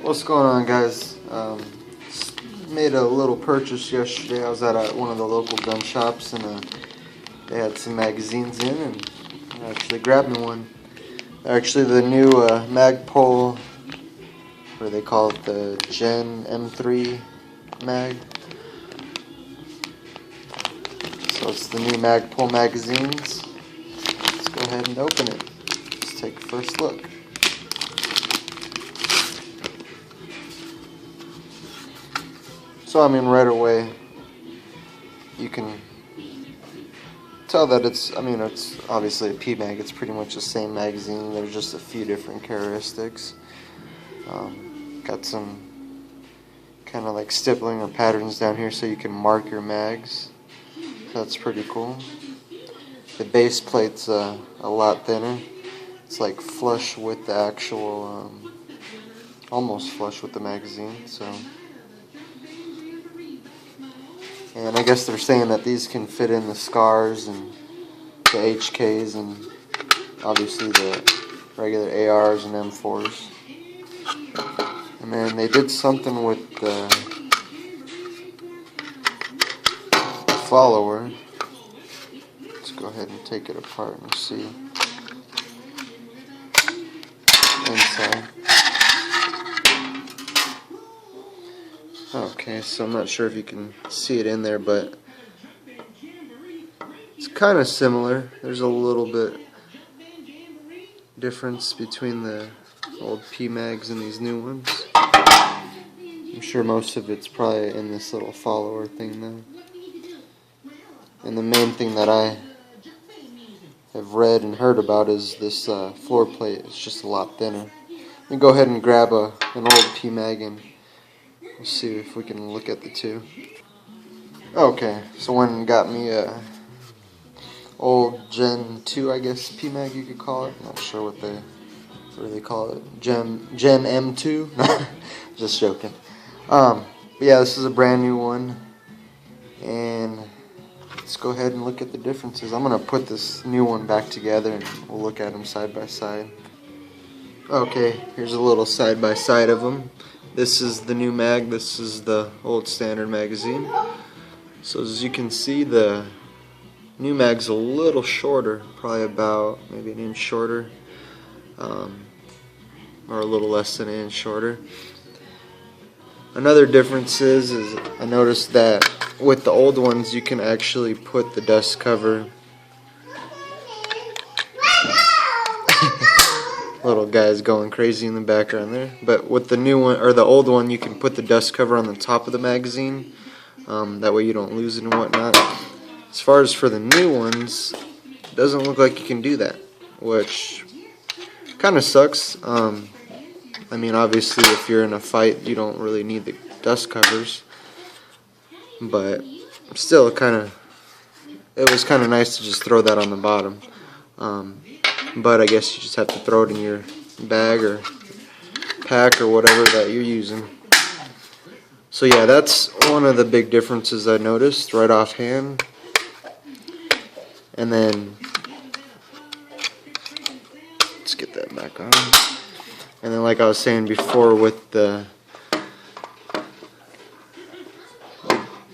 What's going on, guys? Made a little purchase yesterday. I was at one of the local gun shops, and they had some magazines in, and I actually grabbed me one. Actually, the new MAGPUL, or they call it the Gen 3 mag. So it's the new MAGPUL magazines. Let's go ahead and open it. Let's take a first look. So I mean, right away you can tell that it's obviously a PMAG. It's pretty much the same magazine. There's just a few different characteristics. Got some kind of like stippling or patterns down here so you can mark your mags. That's pretty cool. The base plate's a lot thinner. It's like flush with the actual, almost flush with the magazine. And I guess they're saying that these can fit in the SCARs and the HKs and obviously the regular ARs and M4s. And then they did something with the follower. Let's go ahead and take it apart and see inside. Okay, so I'm not sure if you can see it in there, but it's kind of similar. There's a little bit difference between the old PMAGs and these new ones. I'm sure most of it's probably in this little follower thing though. And the main thing that I have read and heard about is this floor plate. It's just a lot thinner. Let me go ahead and grab an old PMAG and we'll see if we can look at the two. Okay, so one got me a old Gen 2, I guess, PMAG you could call it. Not sure what they really call it. Gen M2? Just joking. But yeah, this is a brand new one. And let's go ahead and look at the differences. I'm going to put this new one back together and we'll look at them side by side. Okay, here's a little side by side of them. This is the new mag, this is the old standard magazine. So as you can see, the new mag's a little shorter, probably about maybe an inch shorter, or a little less than an inch shorter. Another difference is I noticed that with the old ones you can actually put the dust cover. Little guy's going crazy in the background there. But with the new one, or the old one, you can put the dust cover on the top of the magazine. That way you don't lose it and whatnot. As far as for the new ones, it doesn't look like you can do that, which kind of sucks. I mean, obviously, if you're in a fight, you don't really need the dust covers. But still, it was kind of nice to just throw that on the bottom. But I guess you just have to throw it in your bag or pack or whatever that you're using. So yeah, that's one of the big differences I noticed right offhand. And then let's get that back on. And then like I was saying before, with the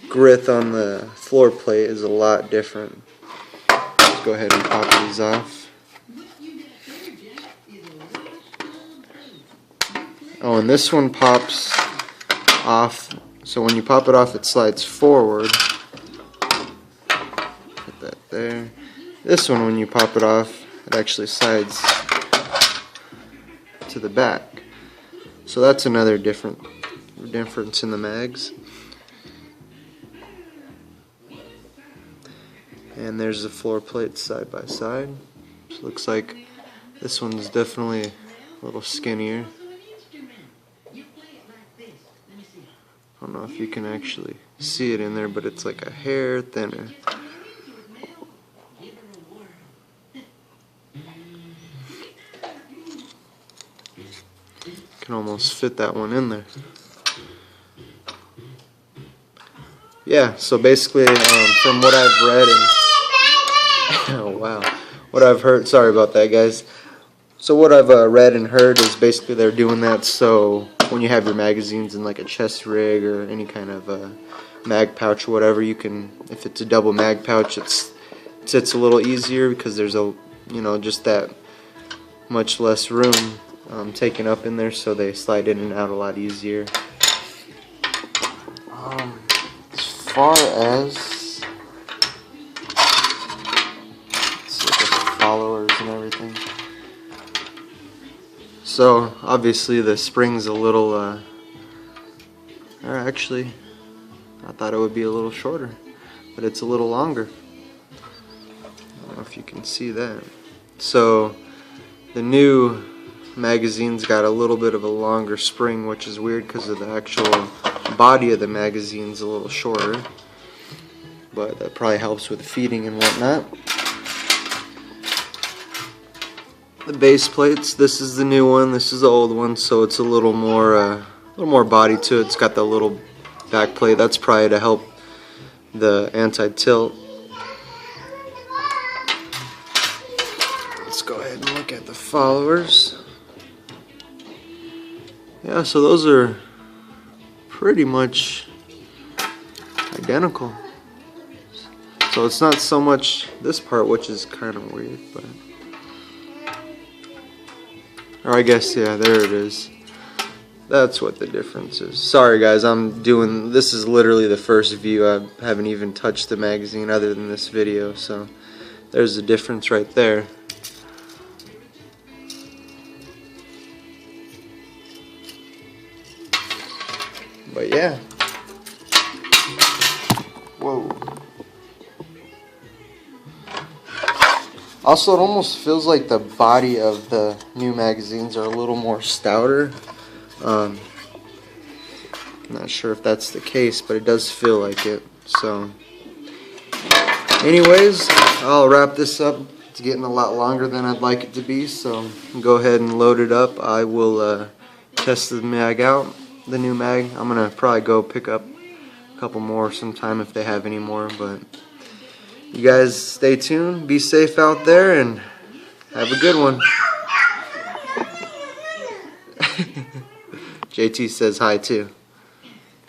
grit on the floor plate is a lot different. Let's go ahead and pop these off. Oh, and this one pops off, so when you pop it off it slides forward. Put that there. This one, when you pop it off, it actually slides to the back. So that's another difference in the mags. And there's the floor plates side by side. So it looks like this one's definitely a little skinnier. I don't know if you can actually see it in there, but it's like a hair thinner. Can almost fit that one in there. Yeah, so basically, from what I've read and oh wow, what I've heard. Sorry about that, guys. So what I've read and heard is basically they're doing that so when you have your magazines in like a chest rig or any kind of mag pouch or whatever, you can, if it's a double mag pouch, it sits a little easier because there's just that much less room taken up in there, so they slide in and out a lot easier. As far as the followers and everything, so obviously the spring's a little, or actually I thought it would be a little shorter, but it's a little longer. I don't know if you can see that. So the new magazine's got a little bit of a longer spring, which is weird because of the actual body of the magazine's a little shorter, but that probably helps with feeding and whatnot. The base plates, this is the new one, this is the old one, so it's a little more body to it. It's got the little back plate. That's probably to help the anti-tilt. Let's go ahead and look at the followers. Yeah, so those are pretty much identical. So it's not so much this part, which is kind of weird, but, or I guess, yeah, there it is. That's what the difference is. Sorry guys, this is literally the first view. I haven't even touched the magazine other than this video, so there's a difference right there. But yeah. Whoa. Also, it almost feels like the body of the new magazines are a little more stouter. I'm not sure if that's the case, but it does feel like it. So anyways, I'll wrap this up. It's getting a lot longer than I'd like it to be, so go ahead and load it up. I will test the mag out, the new mag. I'm gonna probably go pick up a couple more sometime if they have any more, but you guys stay tuned, be safe out there, and have a good one. JT says hi too.